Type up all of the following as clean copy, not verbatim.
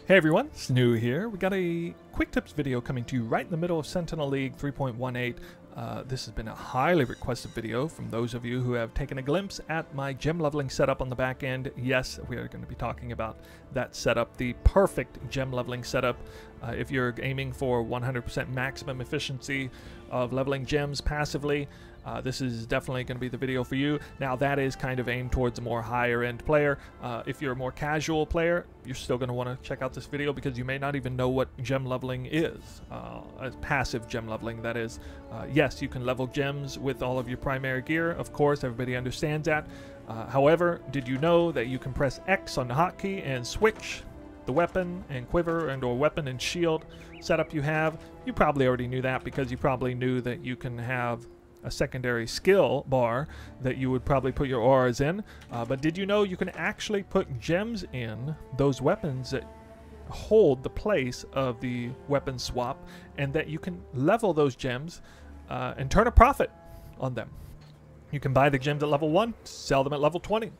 Hey everyone, it's New here. We got a quick tips video coming to you right in the middle of Sentinel League 3.18. This has been a highly requested video from those of you who have taken a glimpse at my gem leveling setup on the back end. Yes, we are going to be talking about that setup, the perfect gem leveling setup. If you're aiming for 100% maximum efficiency of leveling gems passively, this is definitely going to be the video for you. Now that is kind of aimed towards a more higher end player. If you're a more casual player, you're still going to want to check out this video because you may not even know what gem leveling is. Passive gem leveling, that is. Yes, you can level gems with all of your primary gear. Of course, everybody understands that. However, did you know that you can press X on the hotkey and switch the weapon and quiver and or weapon and shield setup you have? You probably already knew that because you probably knew that you can have a secondary skill bar that you would probably put your auras in. But did you know you can actually put gems in those weapons that hold the place of the weapon swap, and that you can level those gems and turn a profit on them? You can buy the gems at level 1, sell them at level 20.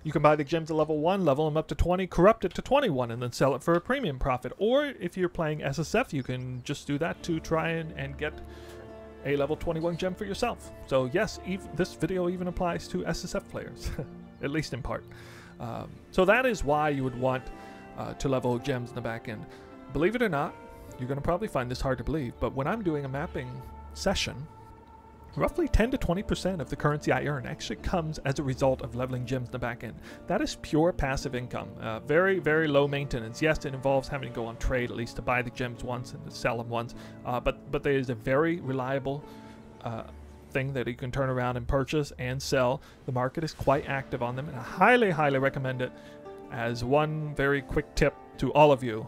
You can buy the gems at level 1, level them up to 20, corrupt it to 21, and then sell it for a premium profit. Or if you're playing SSF, you can just do that to try and get a level 21 gem for yourself. So yes, this video even applies to SSF players, at least in part. So that is why you would want to level gems in the back end. Believe it or not, you're going to probably find this hard to believe, but when I'm doing a mapping session, roughly 10 to 20% of the currency I earn actually comes as a result of leveling gems in the back end. That is pure passive income. Very, very low maintenance. Yes, it involves having to go on trade at least to buy the gems once and to sell them once. But there is a very reliable thing that you can turn around and purchase and sell. The market is quite active on them, and I highly, highly recommend it. As one very quick tip to all of you,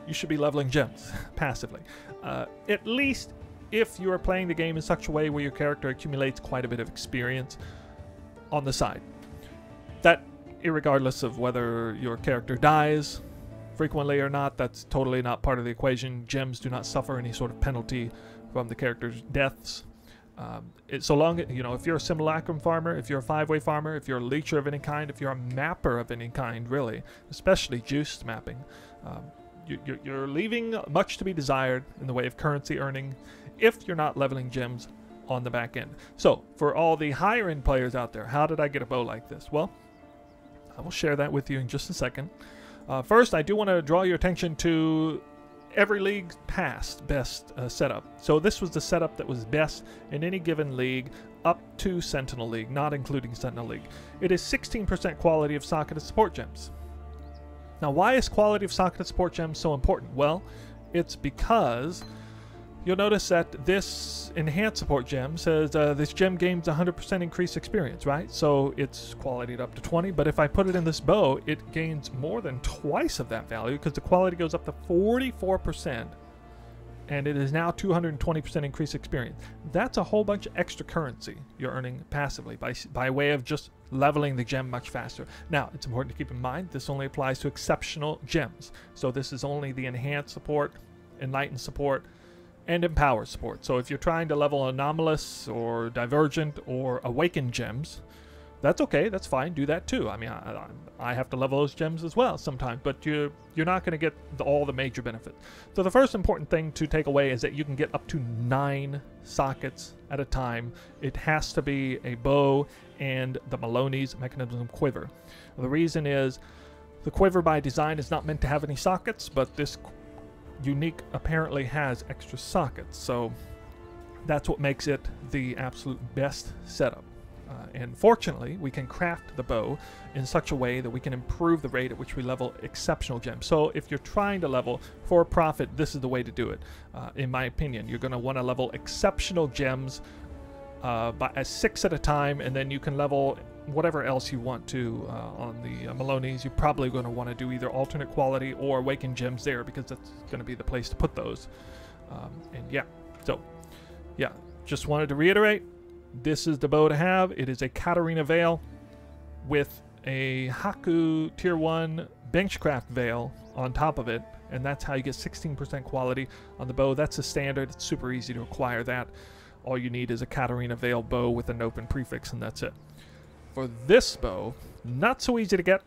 you should be leveling gems passively. At least if you are playing the game in such a way where your character accumulates quite a bit of experience on the side. That, irregardless of whether your character dies frequently or not, that's totally not part of the equation. Gems do not suffer any sort of penalty from the character's deaths. So long, if you're a simulacrum farmer, if you're a 5-way farmer, if you're a leecher of any kind, if you're a mapper of any kind, really, especially juiced mapping, you're leaving much to be desired in the way of currency earning if you're not leveling gems on the back end. So for all the higher end players out there, how did I get a bow like this? Well, I will share that with you in just a second. First, I do want to draw your attention to every league's past best setup. So this was the setup that was best in any given league up to Sentinel League, not including Sentinel League. It is 16% quality of socketed support gems. Now, why is quality of socketed support gems so important? Well, it's because you'll notice that this enhanced support gem says this gem gains 100% increased experience, right? So it's qualityed up to 20, but if I put it in this bow, it gains more than twice of that value because the quality goes up to 44%, and it is now 220% increased experience. That's a whole bunch of extra currency you're earning passively by way of just leveling the gem much faster. Now, it's important to keep in mind this only applies to exceptional gems. So this is only the enhanced support, enlightened support, and empower support. So if you're trying to level anomalous or divergent or awakened gems, that's okay, that's fine, do that too. I mean, I have to level those gems as well sometimes, but you're not going to get all the major benefits. So the first important thing to take away is that you can get up to 9 sockets at a time. It has to be a bow and the Maloney's mechanism quiver. The reason is the quiver by design is not meant to have any sockets, but this unique apparently has extra sockets, so that's what makes it the absolute best setup. And fortunately, we can craft the bow in such a way that we can improve the rate at which we level exceptional gems. So if you're trying to level for a profit, this is the way to do it. In my opinion, you're going to want to level exceptional gems by 6 at a time, and then you can level whatever else you want to on the Maloney's. You're probably going to want to do either alternate quality or awakened gems there because that's going to be the place to put those. And yeah, so yeah, just wanted to reiterate, this is the bow to have. It is a Katarina veil with a Haku tier 1 benchcraft veil on top of it, and that's how you get 16% quality on the bow. That's the standard. It's super easy to acquire that. All you need is a Katarina veil bow with an open prefix, and that's it. For this bow, not so easy to get,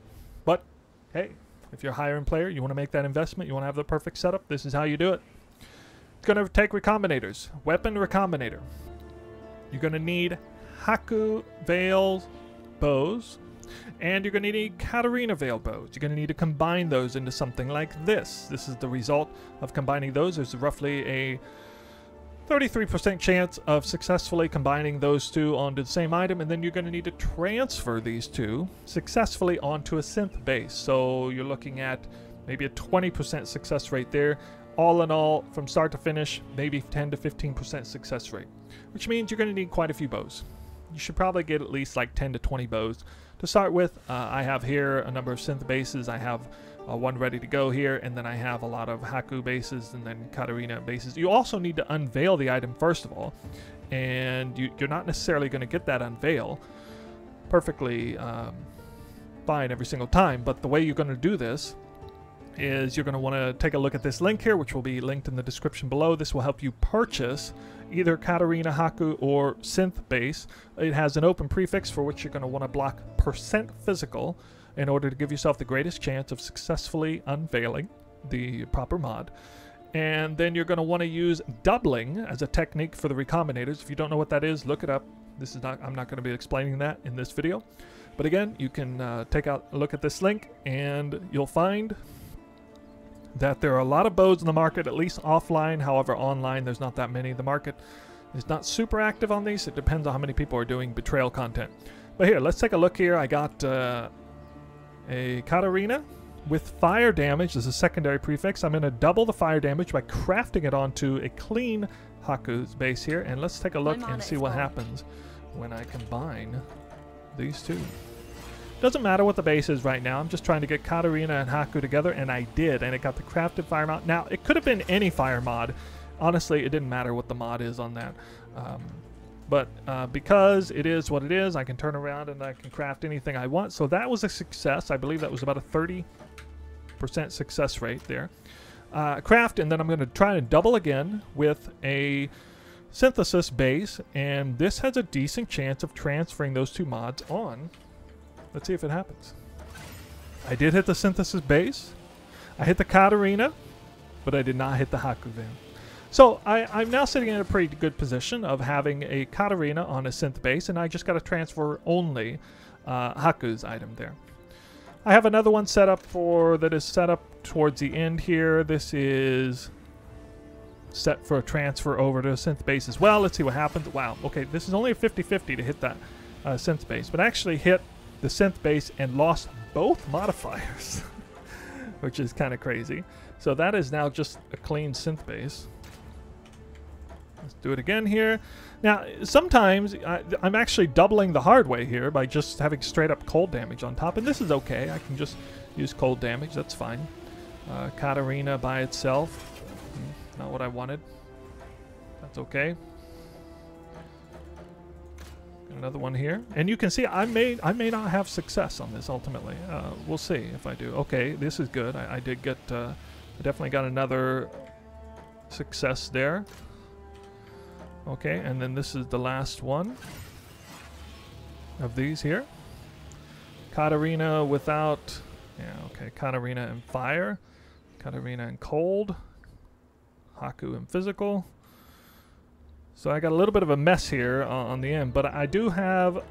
but hey, If you're a higher end player, you want to make that investment, you want to have the perfect setup, this is how you do it. It's going to take recombinators. Weapon recombinator. You're going to need Haku veil bows, and you're going to need Katarina veil bows. You're going to need to combine those into something like this. This is the result of combining those. There's roughly a 33% chance of successfully combining those two onto the same item, and then you're going to need to transfer these two successfully onto a synth base. So you're looking at maybe a 20% success rate there. All in all, from start to finish, maybe 10 to 15% success rate, which means you're going to need quite a few bows. You should probably get at least like 10 to 20 bows to start with. I have here a number of synth bases. I have one ready to go here, and then I have a lot of Haku bases and then Katarina bases. You also need to unveil the item first of all, and you're not necessarily going to get that unveil perfectly fine every single time, but the way you're going to do this is you're going to want to take a look at this link here, which will be linked in the description below. This will help you purchase either Katarina, Haku, or Synth base. It has an open prefix for which you're going to want to block %physical in order to give yourself the greatest chance of successfully unveiling the proper mod. And then you're going to want to use doubling as a technique for the recombinators. If you don't know what that is, look it up. This is not, I'm not going to be explaining that in this video. But again, you can take a look at this link and you'll find that there are a lot of bows in the market, at least offline. However, online, there's not that many. The market is not super active on these. It depends on how many people are doing betrayal content. But here, let's take a look here. I got a Katarina with fire damage as a secondary prefix. I'm going to double the fire damage by crafting it onto a clean Haku's base here. And let's take a look and see what happens when I combine these two. Doesn't matter what the base is right now. I'm just trying to get Katarina and Haku together, and I did, and it got the crafted fire mod. Now, it could have been any fire mod. Honestly, it didn't matter what the mod is on that. But because it is what it is, I can turn around and I can craft anything I want. So that was a success. I believe that was about a 30% success rate there. Craft, and then I'm going to try and double again with a synthesis base, and this has a decent chance of transferring those two mods on. Let's see if it happens. I did hit the synthesis base. I hit the Katarina, but I did not hit the Haku veil. So I'm now sitting in a pretty good position of having a Katarina on a synth base, and I just got to transfer only Haku's item there. I have another one set up that is set up towards the end here. This is set for a transfer over to a synth base as well. Let's see what happens. Wow, okay, this is only a 50-50 to hit that synth base, but I actually hit the synth base and lost both modifiers, which is kind of crazy. So that is now just a clean synth base. Let's do it again here. Now, sometimes I'm actually doubling the hard way here by just having straight up cold damage on top, and this is okay. I can just use cold damage, that's fine. Katarina by itself, not what I wanted. That's okay. Another one here, and you can see I may not have success on this ultimately. We'll see if I do. Okay, this is good. I did get I definitely got another success there. Okay, and then this is the last one of these here. Katarina without, yeah, okay, Katarina and fire, Katarina and cold, Haku and physical. So I got a little bit of a mess here on the end, but I do have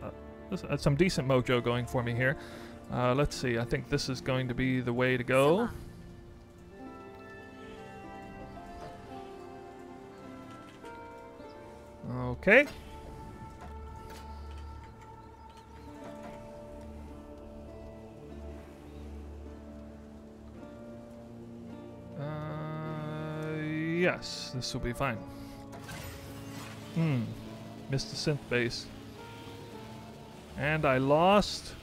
some decent mojo going for me here. Let's see, I think this is going to be the way to go. Okay. Yes, this will be fine. Missed the synth base. And I lost.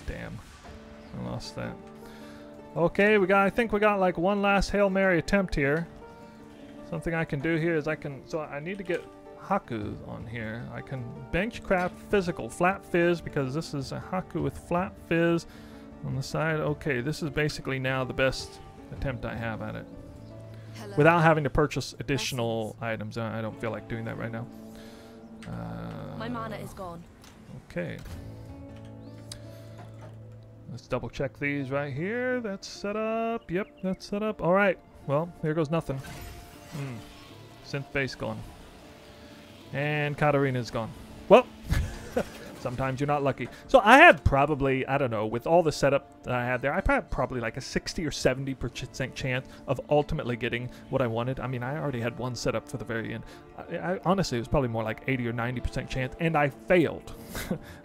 Damn. I lost that. Okay, I think we got like one last Hail Mary attempt here. Something I can do here is so I need to get Haku on here. I can bench craft physical, flat fizz, because this is a Haku with flat fizz on the side. Okay, this is basically now the best attempt I have at it. Without having to purchase additional items. I don't feel like doing that right now. My mana is gone. Okay. Let's double check these right here. That's set up. Yep, that's set up. All right. Well, here goes nothing. Synth base gone. And Katarina's gone. Well, sometimes you're not lucky. So I had probably, I don't know, with all the setup that I had there, I had probably like a 60 or 70% chance of ultimately getting what I wanted. I mean, I already had one setup for the very end. Honestly, it was probably more like 80 or 90% chance, and I failed.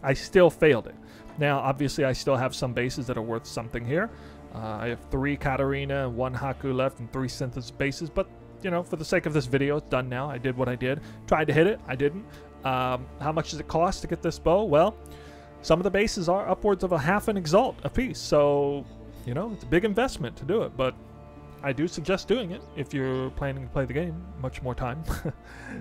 I still failed it. Now, obviously, I still have some bases that are worth something here. I have 3 Katarina, 1 Haku left, and 3 Synth bases, but you know, for the sake of this video, it's done now. I did what I did. Tried to hit it. I didn't. How much does it cost to get this bow? Well, some of the bases are upwards of a half an exalt a piece. So, you know, it's a big investment to do it. But I do suggest doing it if you're planning to play the game much more time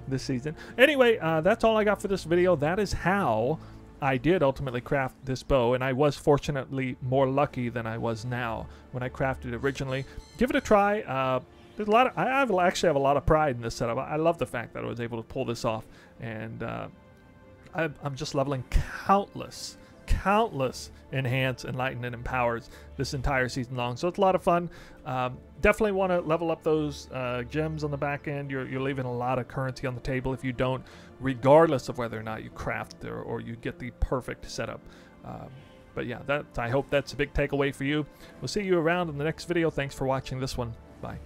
this season. Anyway, that's all I got for this video. That is how I did ultimately craft this bow, and I was fortunately more lucky than I was now when I crafted it originally. Give it a try. There's a lot of, I actually have a lot of pride in this setup. I love the fact that I was able to pull this off, and I'm just leveling countless enhance, enlighten, and empowers this entire season long. So it's a lot of fun. Definitely want to level up those gems on the back end. You're leaving a lot of currency on the table if you don't, regardless of whether or not you craft or you get the perfect setup. But yeah, I hope that's a big takeaway for you. We'll see you around in the next video. Thanks for watching this one. Bye.